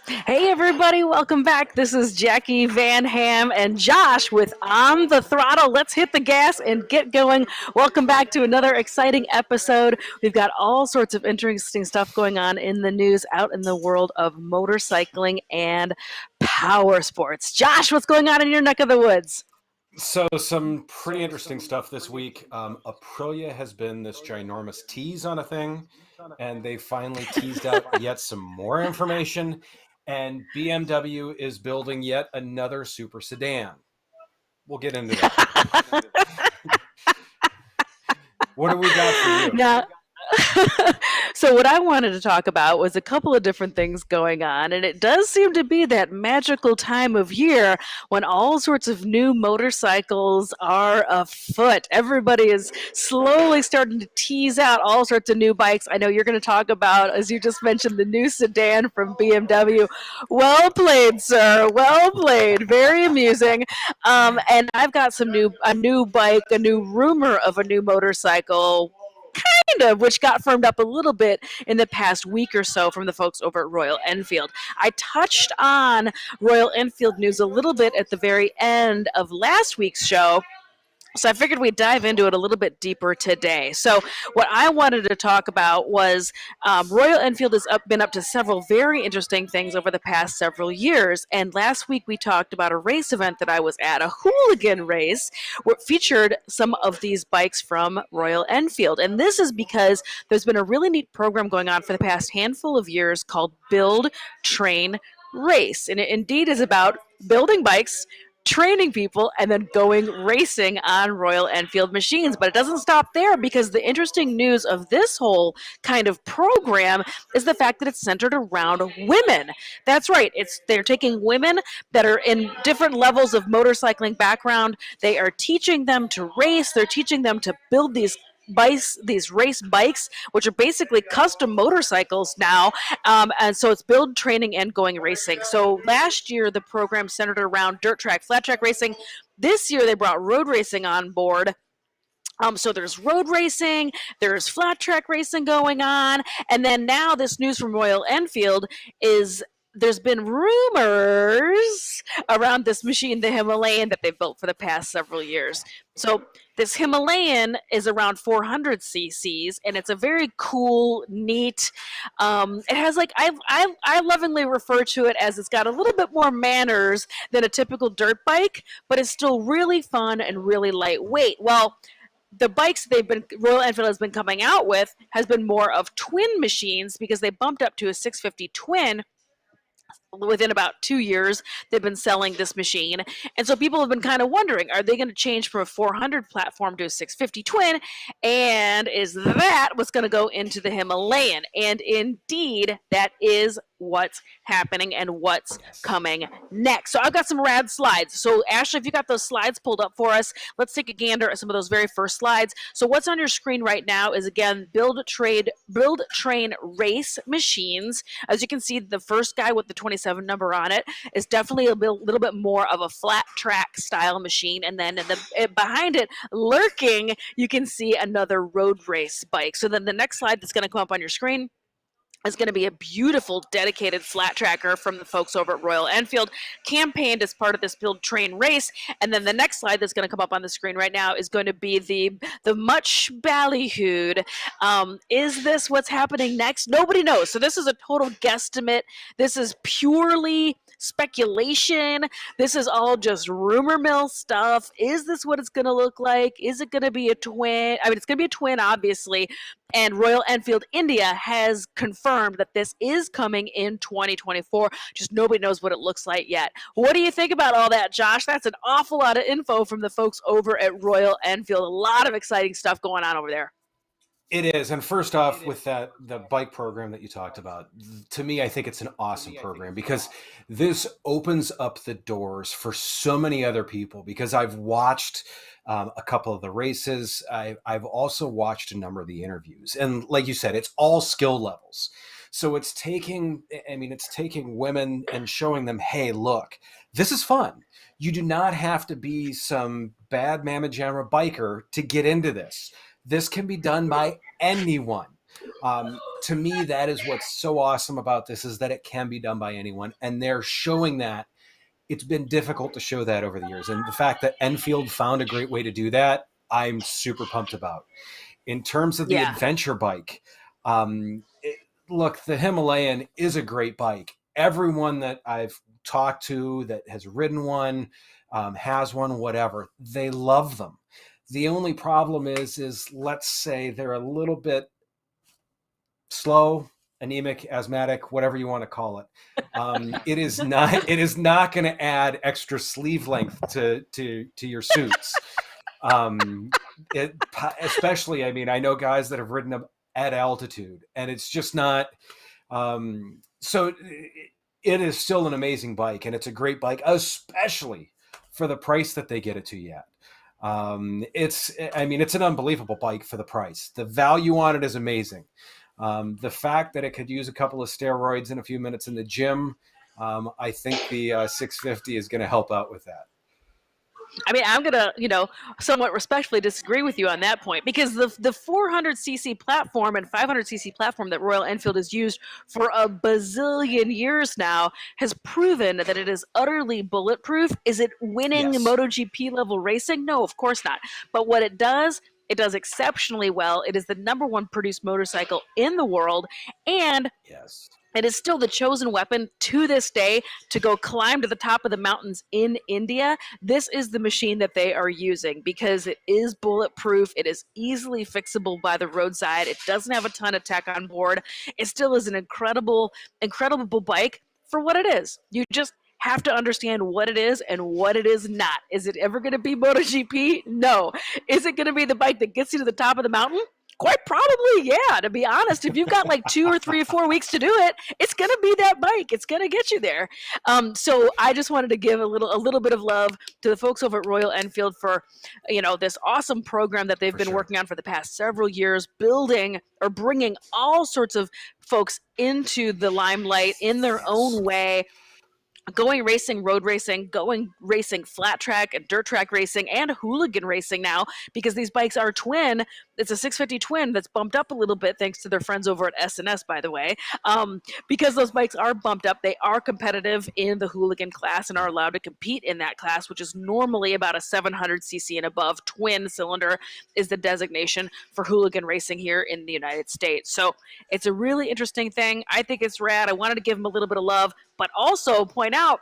Hey everybody, welcome back. This is Jacqui, Van Ham, and Josh with On the Throttle. Let's hit the gas and get going. Welcome back to another exciting episode. We've got all sorts of interesting stuff going on in the news out in the world of motorcycling and power sports. Josh, what's going on in your neck of the woods? So some pretty interesting stuff this week. Aprilia has been this ginormous tease on a thing, and they finally teased out yet some more information. And BMW is building yet another super sedan. We'll get into that. What do we got for you? Now, so what I wanted to talk about was a couple of different things going on, and it does seem to be that magical time of year when all sorts of new motorcycles are afoot. Everybody is slowly starting to tease out all sorts of new bikes. I know you're going to talk about, as you just mentioned, the new sedan from BMW. Well played, sir. Well played. Very amusing. And I've got a new bike, a new rumor of a new motorcycle, kind of, which got firmed up a little bit in the past week or so from the folks over at Royal Enfield. I touched on Royal Enfield news a little bit at the very end of last week's show, so I figured we'd dive into it a little bit deeper today. So what I wanted to talk about was Royal Enfield has been up to several very interesting things over the past several years. And last week we talked about a race event that I was at, a hooligan race, where it featured some of these bikes from Royal Enfield. And this is because there's been a really neat program going on for the past handful of years called Build, Train, Race. And it indeed is about building bikes, training people, and then going racing on Royal Enfield machines. But it doesn't stop there, because the interesting news of this whole kind of program is the fact that it's centered around women. That's right. They're taking women that are in different levels of motorcycling background. They are teaching them to race. They're teaching them to build these race bikes, which are basically custom motorcycles now. And so it's build, training, and going racing. So last year, the program centered around dirt track, flat track racing. This year, they brought road racing on board. So there's road racing, there's flat track racing going on, and then now this news from Royal Enfield is there's been rumors around this machine, the Himalayan, that they've built for the past several years. So this Himalayan is around 400 cc's, and it's a very cool, neat. It has, like, I lovingly refer to it as, it's got a little bit more manners than a typical dirt bike, but it's still really fun and really lightweight. Well, the bikes Royal Enfield has been coming out with has been more of twin machines, because they bumped up to a 650 twin within about 2 years. They've been selling this machine, and so people have been kind of wondering, are they going to change from a 400 platform to a 650 twin, and is that what's going to go into the Himalayan? And indeed, that is what's happening and what's coming next. So I've got some rad slides. So Ashley, if you got those slides pulled up for us, let's take a gander at some of those very first slides. So what's on your screen right now is, again, build, train, race machines. As you can see, the first guy with the 27 number on it is definitely little bit more of a flat track style machine. And then behind it, lurking, you can see another road race bike. So then the next slide that's going to come up on your screen is going to be a beautiful dedicated flat tracker from the folks over at Royal Enfield, campaigned as part of this build, train, race. And then the next slide that's going to come up on the screen right now is going to be the much ballyhooed. Is this what's happening next? Nobody knows. So this is a total guesstimate. This is purely speculation. This is all just rumor mill stuff. Is this what it's going to look like? Is it going to be a twin? I mean, it's going to be a twin, obviously. And Royal Enfield India has confirmed that this is coming in 2024. Just nobody knows what it looks like yet. What do you think about all that, Josh? That's an awful lot of info from the folks over at Royal Enfield. A lot of exciting stuff going on over there. It is. And first off, with the bike program that you talked about, to me, I think it's an awesome program, because this opens up the doors for so many other people. Because I've watched a couple of the races. I've also watched a number of the interviews. And like you said, it's all skill levels. So it's taking women and showing them, hey, look, this is fun. You do not have to be some bad mamma jamma biker to get into this. This can be done by anyone. To me, that is what's so awesome about this, is that it can be done by anyone, and they're showing that. It's been difficult to show that over the years, and the fact that Enfield found a great way to do that, I'm super pumped about. In terms of the Yeah. adventure bike, look, the Himalayan is a great bike. Everyone that I've talked to that has ridden one, has one, whatever, they love them. The only problem is let's say they're a little bit slow, anemic, asthmatic, whatever you want to call it. It is not going to add extra sleeve length to your suits. Um, it, Especially, I mean, I know guys that have ridden them at altitude, and it's just not. So it is still an amazing bike, and it's a great bike, especially for the price that they get it to you at. I mean, it's an unbelievable bike for the price. The value on it is amazing. The fact that it could use a couple of steroids in a few minutes in the gym, I think the 650 is going to help out with that. I mean, I'm gonna, somewhat respectfully disagree with you on that point, because the 400cc platform and 500cc platform that Royal Enfield has used for a bazillion years now has proven that it is utterly bulletproof. Is it winning Yes. MotoGP level racing? No, of course not. But what it does exceptionally well. It is the number one produced motorcycle in the world, and Yes. it is still the chosen weapon to this day to go climb to the top of the mountains in India. This is the machine that they are using because it is bulletproof. It is easily fixable by the roadside. It doesn't have a ton of tech on board. It still is an incredible bike for what it is. You just have to understand what it is and what it is not. Is it ever going to be MotoGP? No. Is it going to be the bike that gets you to the top of the mountain? Quite probably, yeah. To be honest, if you've got like 2 or 3 or 4 weeks to do it, it's going to be that bike. It's going to get you there. So I just wanted to give a little bit of love to the folks over at Royal Enfield for, this awesome program that they've been working on for the past several years, building or bringing all sorts of folks into the limelight in their own way, going racing, road racing, going racing, flat track and dirt track racing, and hooligan racing now, because these bikes are twin. It's a 650 twin that's bumped up a little bit thanks to their friends over at S&S, by the way. Because those bikes are bumped up, they are competitive in the hooligan class and are allowed to compete in that class, which is normally about a 700cc and above. Twin cylinder is the designation for hooligan racing here in the United States. So it's a really interesting thing. I think it's rad. I wanted to give them a little bit of love, but also point out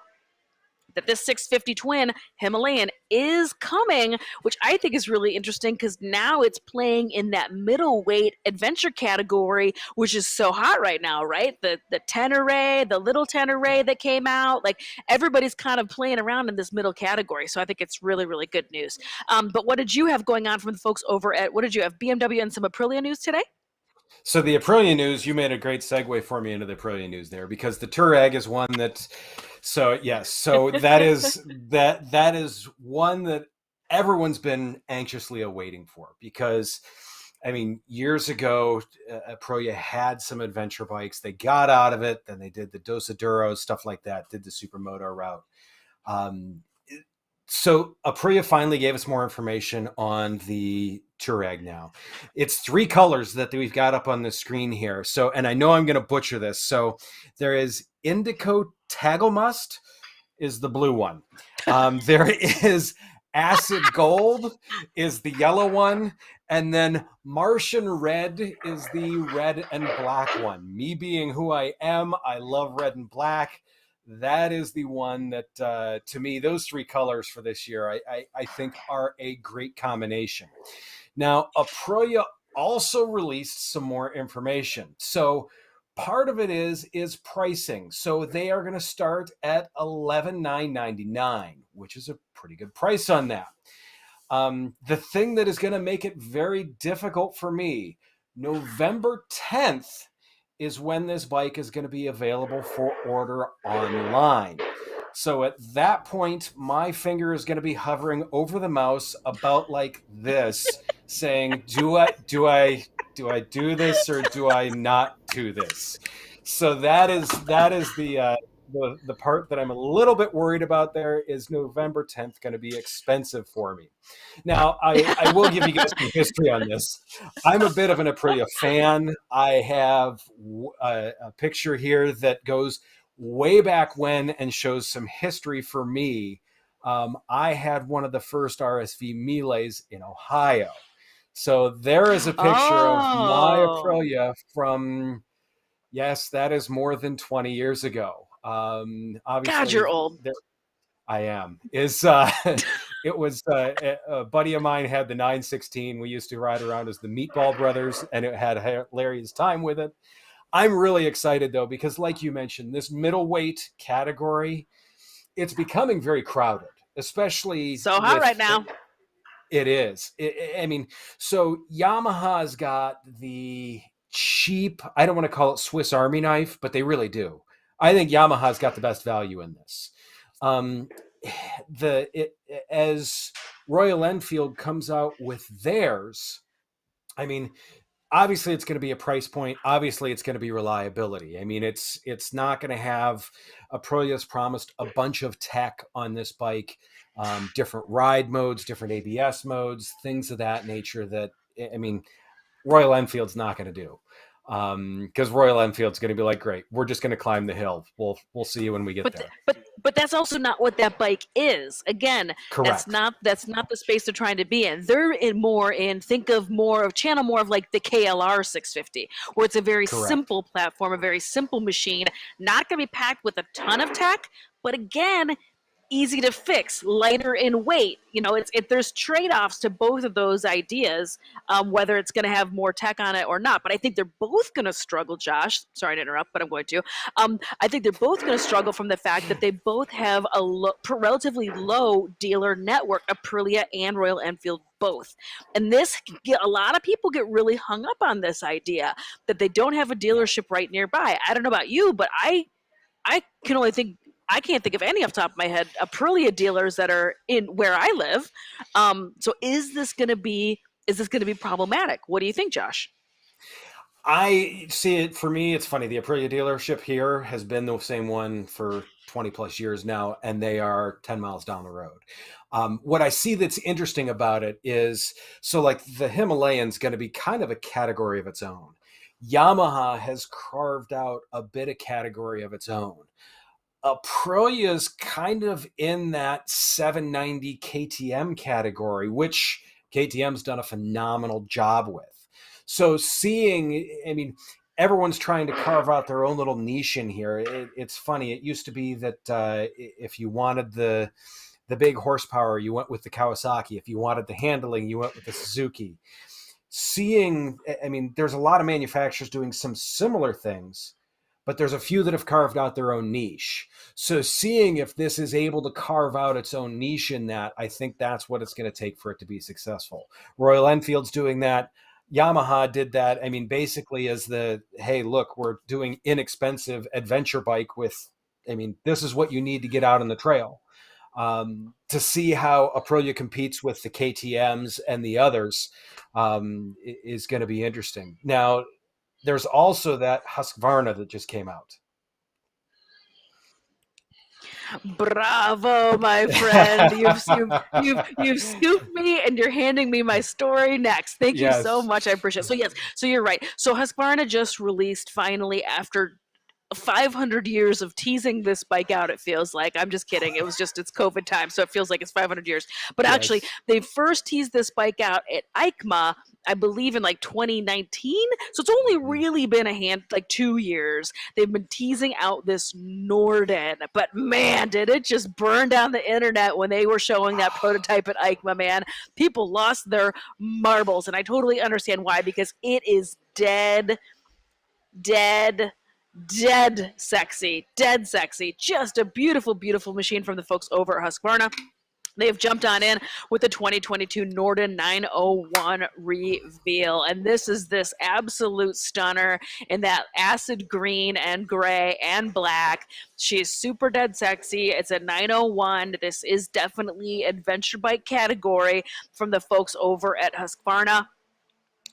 that this 650 twin Himalayan is coming, which I think is really interesting because now it's playing in that middleweight adventure category, which is so hot right now, right? The Tenere, the little Tenere that came out, like everybody's kind of playing around in this middle category. So I think it's really, really good news. But what did you have going on from the folks over at, what did you have, BMW and some Aprilia news today? So the Aprilia news, you made a great segue for me into the Aprilia news there, because the Tuareg is one that, so yes, so that is one that everyone's been anxiously awaiting for, because I mean, years ago, Aprilia had some adventure bikes. They got out of it, then they did the Dosaduros, stuff like that, did the Supermoto route. So Aprilia finally gave us more information on the Tuareg now. It's 3 colors that we've got up on the screen here. So, and I know I'm going to butcher this. So there is Indico Tagelmust is the blue one. There is Acid Gold is the yellow one. And then Martian Red is the red and black one. Me being who I am, I love red and black. That is the one that, to me, those 3 colors for this year, I think are a great combination. Now, Aprilia also released some more information. So part of it is pricing. So they are going to start at $11,999, which is a pretty good price on that. The thing that is going to make it very difficult for me, November 10th, is when this bike is going to be available for order online. So at that point, my finger is going to be hovering over the mouse about like this, saying, do I do this or do I not do this? So that is the the part that I'm a little bit worried about there is November 10th going to be expensive for me. Now, I will give you guys some history on this. I'm a bit of an Aprilia fan. I have a picture here that goes way back when and shows some history for me. I had one of the first RSV Melees in Ohio. So there is a picture of my Oh, Aprilia from, yes, that is more than 20 years ago. God, Obviously, you're old. there, I am. Is it was a buddy of mine had the 916. We used to ride around as the Meatball Brothers, and it had hilarious time with it. I'm really excited though because, like you mentioned, this middleweight category, it's becoming very crowded, especially So hot right with now. it is. I mean, so Yamaha's got the cheap, I don't want to call it Swiss Army knife, but they really do. I think Yamaha's got the best value in this. Um, as Royal Enfield comes out with theirs, I mean, obviously it's going to be a price point. Obviously it's going to be reliability. I mean, it's not going to have Aprilia's promised a bunch of tech on this bike, different ride modes, different ABS modes, things of that nature that, I mean, Royal Enfield's not going to do. Because Royal Enfield's going to be like, great, we're just going to climb the hill. We'll see you when we get But there. but that's also not what that bike is. Again, Correct. that's not the space they're trying to be in. They're in more in think of more of channel more of like the KLR 650, where it's a very Correct. simple platform, a very simple machine, not going to be packed with a ton of tech, but again, easy to fix, lighter in weight. You know, there's trade-offs to both of those ideas, whether it's going to have more tech on it or not. But I think they're both going to struggle, Josh. Sorry to interrupt, but I'm going to. I think they're both going to struggle from the fact that they both have a relatively low dealer network, Aprilia and Royal Enfield both. And a lot of people get really hung up on this idea that they don't have a Yeah. dealership right nearby. I don't know about you, but I can only think I can't think of any off the top of my head Aprilia dealers that are in where I live. So is this going to be problematic? What do you think, Josh? I see it for me. It's funny. The Aprilia dealership here has been the same one for 20 plus years now, and they are 10 miles down the road. What I see that's interesting about it is so, like, the Himalayan's going to be kind of a category of its own. Yamaha has carved out a bit of category of its own. Aprilia's kind of in that 790 KTM category, which KTM's done a phenomenal job with. So seeing, I mean, everyone's trying to carve out their own little niche in here. It's funny. It used to be that if you wanted the big horsepower, you went with the Kawasaki. If you wanted the handling, you went with the Suzuki. Seeing, I mean, there's a lot of manufacturers doing some similar things, but there's a few that have carved out their own niche. So seeing if this is able to carve out its own niche in that, I think that's what it's going to take for it to be successful. Royal Enfield's doing that. Yamaha did that. I mean, basically as the, hey, look, we're doing inexpensive adventure bike with, I mean, this is what you need to get out on the trail. To see how Aprilia competes with the KTMs and the others is going to be interesting. Now, there's also that Husqvarna that just came out. Bravo, my friend. You've scooped me and you're handing me my story next. Thank you so Yes. much. I appreciate it. So yes, so you're right. So Husqvarna just released finally after 500 years of teasing this bike out, it feels like. I'm just kidding. It's COVID time, so it feels like it's 500 years. But actually, Yes. they first teased this bike out at EICMA, I believe in like 2019. So it's only Mhm. really been 2 years. They've been teasing out this Norden, but man, did it just burn down the internet when they were showing that prototype at EICMA, man. People lost their marbles, and I totally understand why, because it is dead, dead sexy. Just a beautiful, beautiful machine from the folks over at Husqvarna. They have jumped on in with the 2022 Norden 901 reveal. And this absolute stunner in that acid green and gray and black. She is super dead sexy. It's a 901. This is definitely adventure bike category from the folks over at Husqvarna.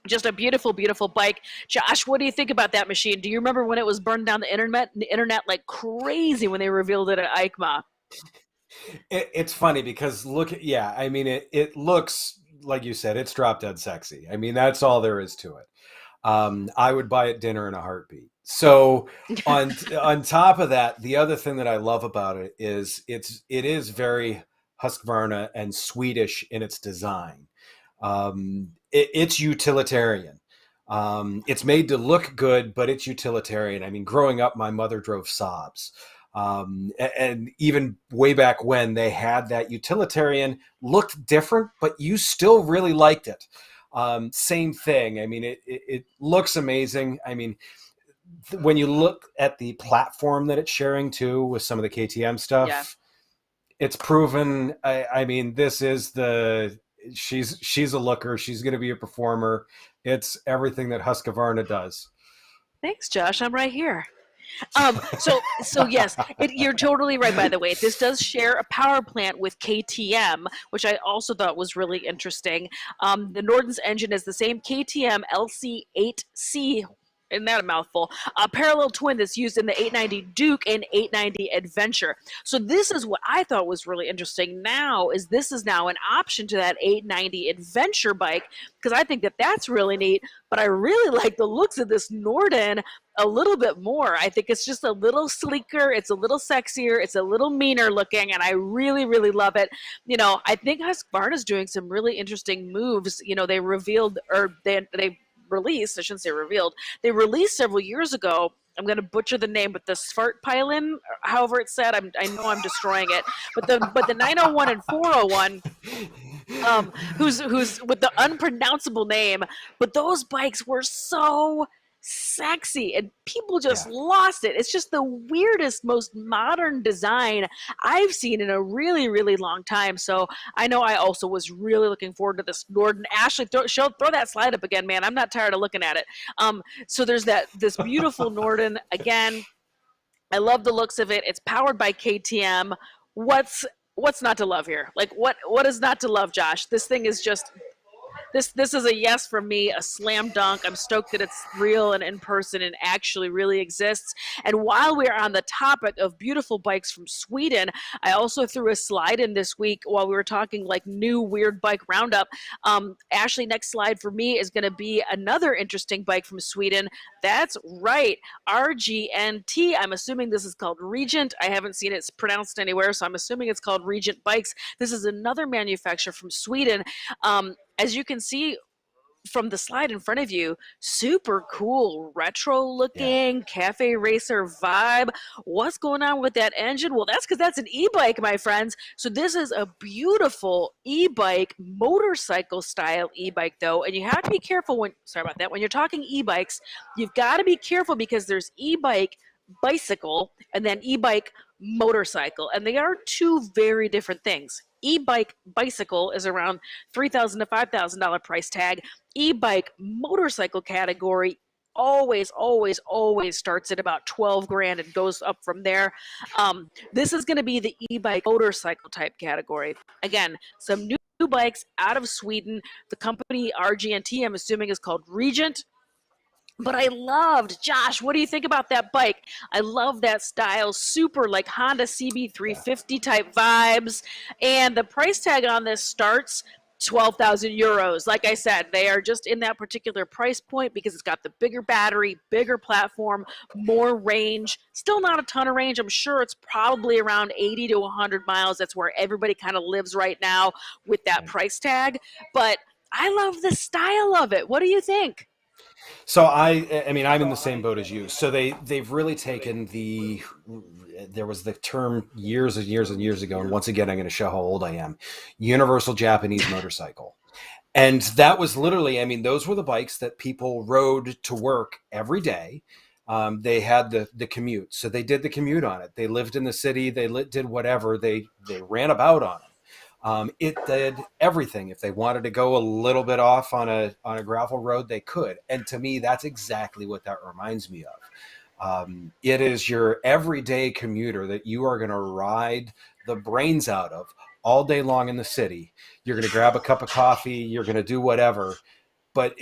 Just a beautiful, beautiful bike. Josh, what do you think about that machine? Do you remember when it was burned down the internet like crazy when they revealed it at EICMA? It's funny because yeah, I mean, it looks like you said, it's drop dead sexy. I mean, that's all there is to it. I would buy it dinner in a heartbeat. So on top of that, the other thing that I love about it is it is very Husqvarna and Swedish in its design. It's utilitarian. It's made to look good, but it's utilitarian. I mean, growing up, my mother drove Saabs. And even way back when they had that utilitarian, looked different, but you still really liked it. Same thing. I mean, it looks amazing. I mean, when you look at the platform that it's sharing too with some of the KTM Yeah. stuff, it's proven. I mean, she's a looker. She's going to be a performer. It's everything that Husqvarna does. Thanks, Josh. I'm right here. So yes, you're totally right. By the way, this does share a power plant with KTM, which I also thought was really interesting. The Norden's engine is the same KTM LC8C. Isn't that a mouthful? A parallel twin that's used in the 890 Duke and 890 Adventure. So this is what I thought was really interesting. Now is this is now an option to that 890 Adventure bike because I think that that's really neat. But I really like the looks of this Norden a little bit more. I think it's just a little sleeker, it's a little sexier, it's a little meaner looking, and I really, really love it. I think Husqvarna's doing some really interesting moves. They revealed, or they released, I shouldn't say revealed, they released several years ago. I'm going to butcher the name, but the Svartpilin, however it's said, I know I'm destroying it. But the 901 and 401, who's with the unpronounceable name, but those bikes were so sexy and people just Yeah. lost it. It's just the weirdest, most modern design I've seen in a really, really long time. So I know I also was really looking forward to this Norden. Ashley, throw that slide up again, man. I'm not tired of looking at it. So there's this beautiful Norden again. I love the looks of it. It's powered by KTM. What's not to love here? Like what is not to love, Josh? This thing is just this is a yes from me, a slam dunk. I'm stoked that it's real and in person and actually really exists. And while we're on the topic of beautiful bikes from Sweden, I also threw a slide in this week while we were talking like new weird bike roundup. Ashley, next slide for me is going to be another interesting bike from Sweden. That's right, RGNT. I'm assuming this is called Regent. I haven't seen it pronounced anywhere, so I'm assuming it's called Regent Bikes. This is another manufacturer from Sweden. As you can see from the slide in front of you, super cool, retro Yeah. looking, cafe racer vibe. What's going on with that engine? Well, that's because that's an e-bike, my friends. So this is a beautiful e-bike, motorcycle style e-bike though. And you have to be careful when you're talking e-bikes, you've got to be careful because there's e-bike bicycle and then e-bike motorcycle, and they are two very different things. E-bike bicycle is around $3,000 to $5,000 price tag. E-bike motorcycle category always, always, always starts at about 12 grand and goes up from there. This is going to be the e-bike motorcycle type category. Again, some new bikes out of Sweden. The company RGNT, I'm assuming, is called Regent. But I loved, Josh, what do you think about that bike? I love that style, super like Honda Yeah. CB350 type vibes. And the price tag on this starts 12,000 euros. Like I said, they are just in that particular price point because it's got the bigger battery, bigger platform, more range. Still not a ton of range. I'm sure it's probably around 80 to 100 miles. That's where everybody kind of lives right now with that Right. price tag. But I love the style of it. What do you think? So I mean, I'm in the same boat as you. So they've really taken there was the term years and years and years ago, and once again, I'm going to show how old I am. Universal Japanese motorcycle, and that was literally, I mean, those were the bikes that people rode to work every day. They had the commute, so they did the commute on it. They lived in the city. Did whatever. They ran about on it. It did everything. If they wanted to go a little bit off on a gravel road, they could. And to me, that's exactly what that reminds me of. It is your everyday commuter that you are going to ride the brains out of all day long in the city. You're going to grab a cup of coffee. You're going to do whatever. but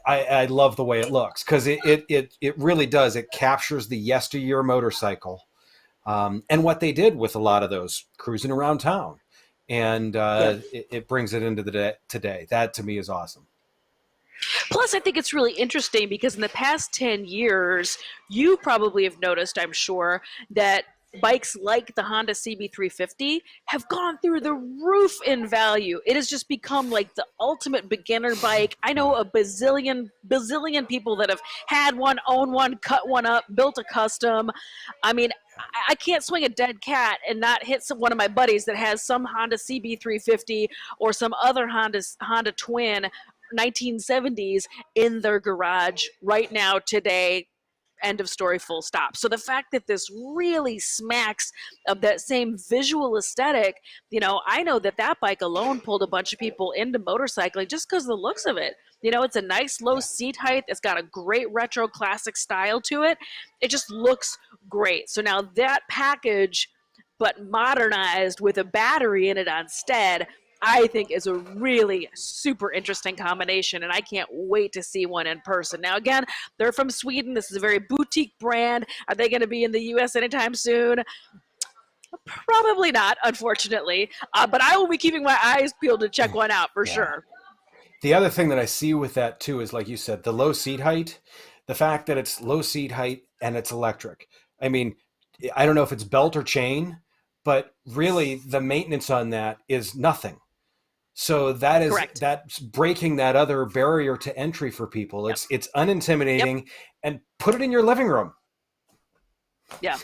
I love the way it looks because it really does. It captures the yesteryear motorcycle, and what they did with a lot of those cruising around town, and Yeah. it brings it into the today. That to me is awesome. Plus, I think it's really interesting because in the past 10 years, you probably have noticed, I'm sure, that bikes like the Honda CB350 have gone through the roof in value. It has just become like the ultimate beginner bike. I know a bazillion people that have had one, own one, cut one up, built a custom. I mean, I can't swing a dead cat and not hit one of my buddies that has some Honda CB350 or some other Honda Twin 1970s in their garage right now today. End of story, full stop. So the fact that this really smacks of that same visual aesthetic, I know that that bike alone pulled a bunch of people into motorcycling just because of the looks of it. It's a nice low Yeah. seat height. It's got a great retro classic style to it. It just looks great. So now that package, but modernized with a battery in it instead, I think is a really super interesting combination, and I can't wait to see one in person. Now, again, they're from Sweden. This is a very boutique brand. Are they going to be in the U.S. anytime soon? Probably not, unfortunately. But I will be keeping my eyes peeled to check one out for Yeah. sure. The other thing that I see with that too is, like you said, the low seat height, the fact that it's low seat height and it's electric. I mean, I don't know if it's belt or chain, but really the maintenance on that is nothing. So Correct. that's breaking that other barrier to entry for people. Yep. It's Yep. unintimidating, and put it in your living room. Yeah.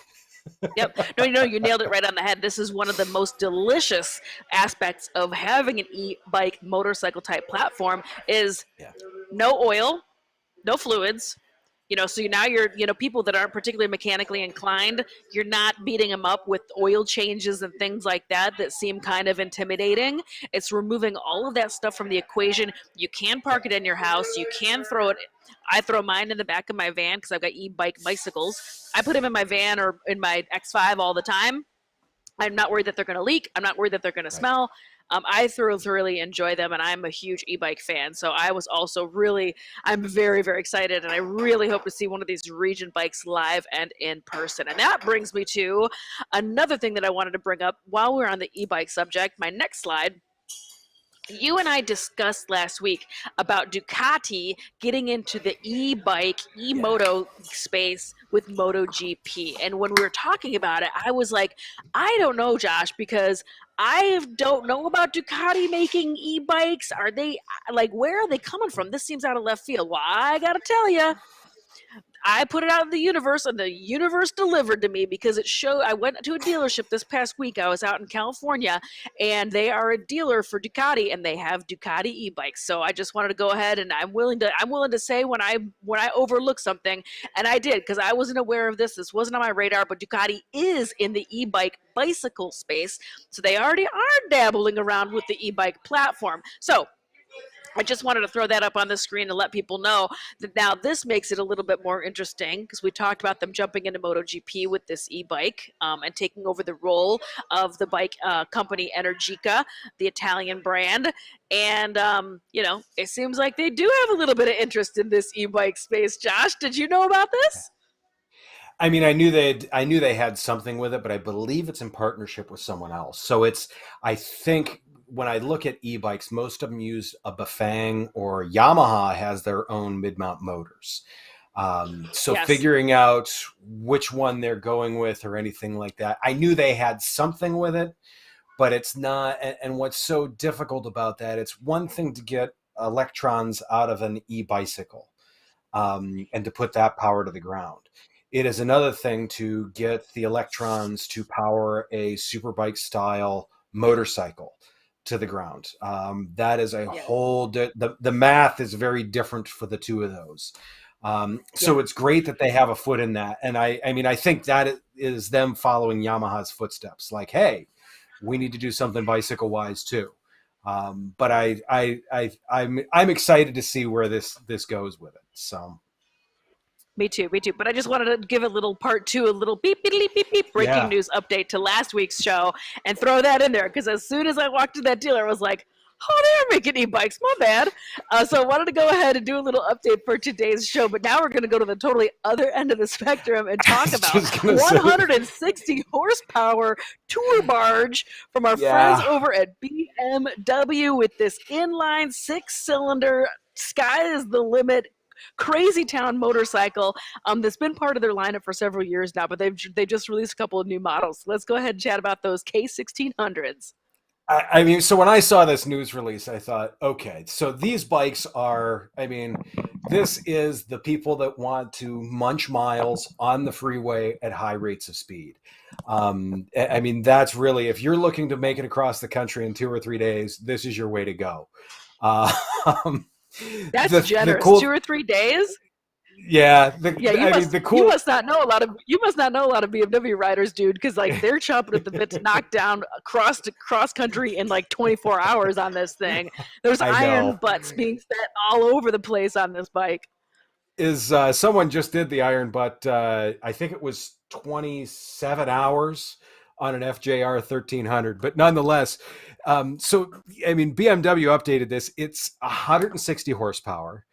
Yep. No, you nailed it right on the head. This is one of the most delicious aspects of having an e-bike motorcycle type platform is Yeah. no oil, no fluids. So now you're people that aren't particularly mechanically inclined, you're not beating them up with oil changes and things like that seem kind of intimidating. It's removing all of that stuff from the equation. You can park Yep. it in your house. You can throw it. I throw mine in the back of my van because I've got e-bike bicycles. I put them in my van or in my X5 all the time. I'm not worried that they're going to leak. I'm not worried that they're going to Right. smell. I thoroughly enjoy them, and I'm a huge e-bike fan. So I was also I'm very, very excited, and I really hope to see one of these region bikes live and in person. And that brings me to another thing that I wanted to bring up while we're on the e-bike subject. My next slide. You and I discussed last week about Ducati getting into the e-bike, Yeah. e-moto space with MotoGP. And when we were talking about it, I was like, I don't know, Josh, because I don't know about Ducati making e-bikes. Are they, like, where are they coming from? This seems out of left field. Well, I got to tell you, I put it out in the universe, and the universe delivered to me because it showed. I went to a dealership this past week. I was out in California, and they are a dealer for Ducati, and they have Ducati e-bikes. So I just wanted to go ahead, and I'm willing to say when I overlook something, and I did because I wasn't aware of this. This wasn't on my radar, but Ducati is in the e-bike bicycle space, so they already are dabbling around with the e-bike platform. So I just wanted to throw that up on the screen and let people know that now this makes it a little bit more interesting because we talked about them jumping into MotoGP with this e-bike and taking over the role of the bike company Energica, the Italian brand. And, it seems like they do have a little bit of interest in this e-bike space. Josh, did you know about this? I mean, I knew they had something with it, but I believe it's in partnership with someone else. So I think when I look at e-bikes, most of them use a Bafang, or Yamaha has their own mid-mount motors. So Yes. figuring out which one they're going with or anything like that, I knew they had something with it, but it's not. And what's so difficult about that, it's one thing to get electrons out of an e-bicycle, and to put that power to the ground. It is another thing to get the electrons to power a superbike style motorcycle to the ground. That is a Yeah. whole, the math is very different for the two of those. Yeah. So it's great that they have a foot in that. And I mean, I think that is them following Yamaha's footsteps. Like, hey, we need to do something bicycle wise too. But I'm excited to see where this goes with it. So Me too, me too. But I just wanted to give a little part two, a little beep, beep, beep, beep, beep breaking yeah, news update to last week's show and throw that in there because as soon as I walked to that dealer, I was like, Oh, they're making e-bikes. My bad. So I wanted to go ahead and do a little update for today's show, but now we're going to go to the totally other end of the spectrum and I talk was about just gonna say, 160 horsepower tour barge from our friends yeah. over at BMW with this inline six-cylinder sky is the limit crazy town motorcycle that's been part of their lineup for several years now, but they just released a couple of new models. Let's go ahead and chat about those K1600s. I mean, so when I saw this news release, I thought, okay, so these bikes are, I mean, this is the people that want to munch miles on the freeway at high rates of speed. I mean, that's really, if you're looking to make it across the country in 2 or 3 days, this is your way to go. Uh, um, That's the generous. cool, 2 or 3 days. yeah, Yeah, I mean, the you cool, must not know a lot of BMW riders, dude, because like they're chomping at the bit to knock down cross country in like 24 hours on this thing. There's I iron know. butts being set all over the place on this bike. Is someone just did the iron butt, I think it was 27 hours on an FJR 1300, but nonetheless, so I mean, BMW updated this. It's 160 horsepower,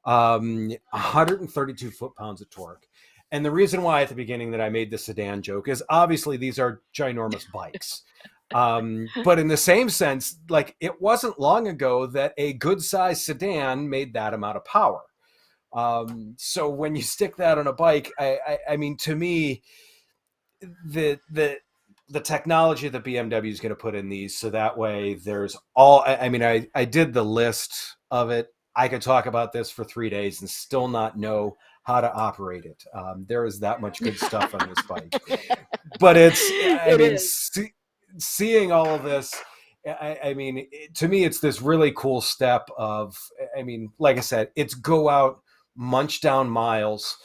132 foot-pounds of torque. And the reason why at the beginning that I made the sedan joke is obviously these are ginormous bikes. But in the same sense, like it wasn't long ago that a good sized sedan made that amount of power. So when you stick that on a bike, I mean, to me, the the the technology that BMW is going to put in these, so that way there's all. I mean, I did the list of it. I could talk about this for 3 days and still not know how to operate it. There is that much good stuff on this bike, but it's. I It mean, is. seeing all of this. I mean, to me, it's this really cool step of, I mean, like I said, it's go out, munch down miles,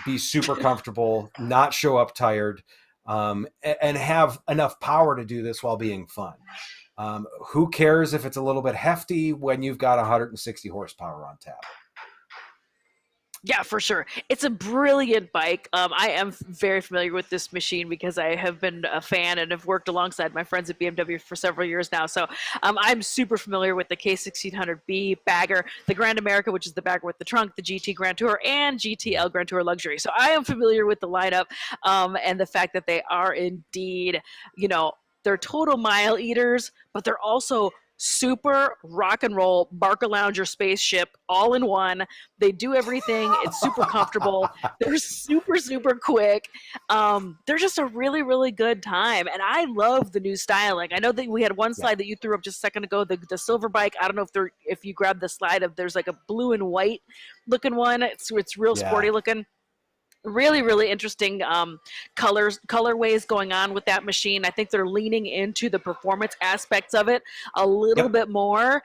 be super comfortable, not show up tired, and have enough power to do this while being fun. Who cares if it's a little bit hefty when you've got 160 horsepower on tap? Yeah, for sure. It's a brilliant bike. I am very familiar with this machine because I have been a fan and have worked alongside my friends at BMW for several years now. So I'm super familiar with the K1600B bagger, the Grand America, which is the bagger with the trunk, the GT Grand Tour, and GTL Grand Tour Luxury. So I am familiar with the lineup and the fact that they are indeed, they're total mile eaters, but they're also super rock and roll Barca Lounger spaceship all in one. They do everything. It's super comfortable. They're super, super quick. They're just a really, really good time. And I love the new styling. I know that we had one Yeah. slide that you threw up just a second ago, the silver bike. I don't know if you grabbed the slide of there's like a blue and white looking one. It's real Yeah. sporty looking. Really, really interesting colorways going on with that machine. I think they're leaning into the performance aspects of it a little Yep. bit more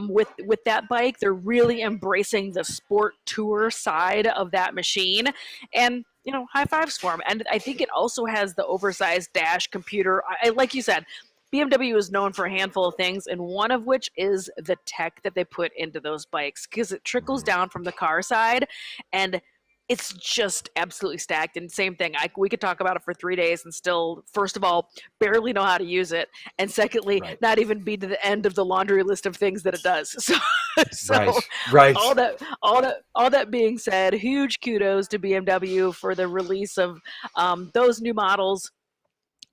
with that bike. They're really embracing the sport tour side of that machine, and high fives for them. And I think it also has the oversized dash computer. Like you said, BMW is known for a handful of things, and one of which is the tech that they put into those bikes because it trickles Mhm. down from the car side, and it's just absolutely stacked. And same thing, we could talk about it for 3 days and still, first of all, barely know how to use it, and secondly, Right. not even be to the end of the laundry list of things that it does. So Right. Right. all that being said, huge kudos to BMW for the release of those new models.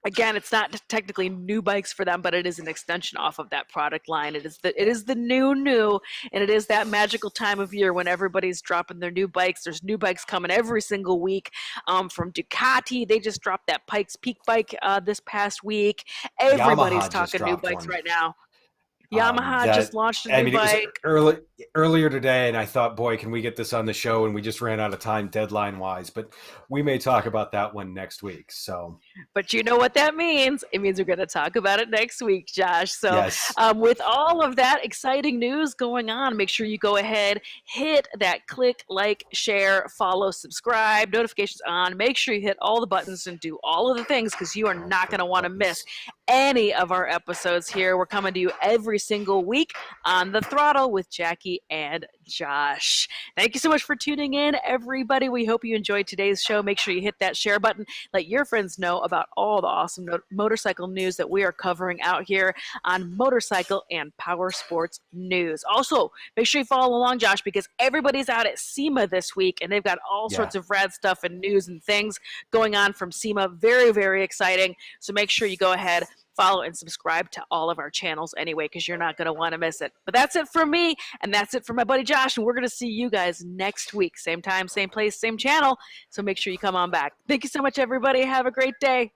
Again, it's not technically new bikes for them, but it is an extension off of that product line. It is the new, and it is that magical time of year when everybody's dropping their new bikes. There's new bikes coming every single week. From Ducati, they just dropped that Pikes Peak bike this past week. Everybody's Yamaha just talking new dropped bikes one. right now. Yamaha just That launched a I new mean, it was bike. earlier today, and I thought, boy, can we get this on the show? And we just ran out of time deadline wise, but we may talk about that one next week. So But you know what that means? It means we're going to talk about it next week, Josh. So, yes, with all of that exciting news going on, make sure you go ahead, hit that click, like, share, follow, subscribe, notifications on. Make sure you hit all the buttons and do all of the things because you are all not going the to want to miss buttons. any of our episodes here. We're coming to you every single week on The Throttle with Jacqui Jacqui and Josh. Thank you so much for tuning in, everybody. We hope you enjoyed today's show. Make sure you hit that share button. Let your friends know about all the awesome motorcycle news that we are covering out here on Motorcycle and Power Sports News. Also, make sure you follow along, Josh, because everybody's out at SEMA this week, and they've got all sorts of rad stuff and news and things going on from SEMA. Very, very exciting. So make sure you go ahead, follow and subscribe to all of our channels anyway, because you're not going to want to miss it. But that's it from me, and that's it from my buddy Josh, and we're going to see you guys next week. Same time, same place, same channel. So make sure you come on back. Thank you so much, everybody. Have a great day.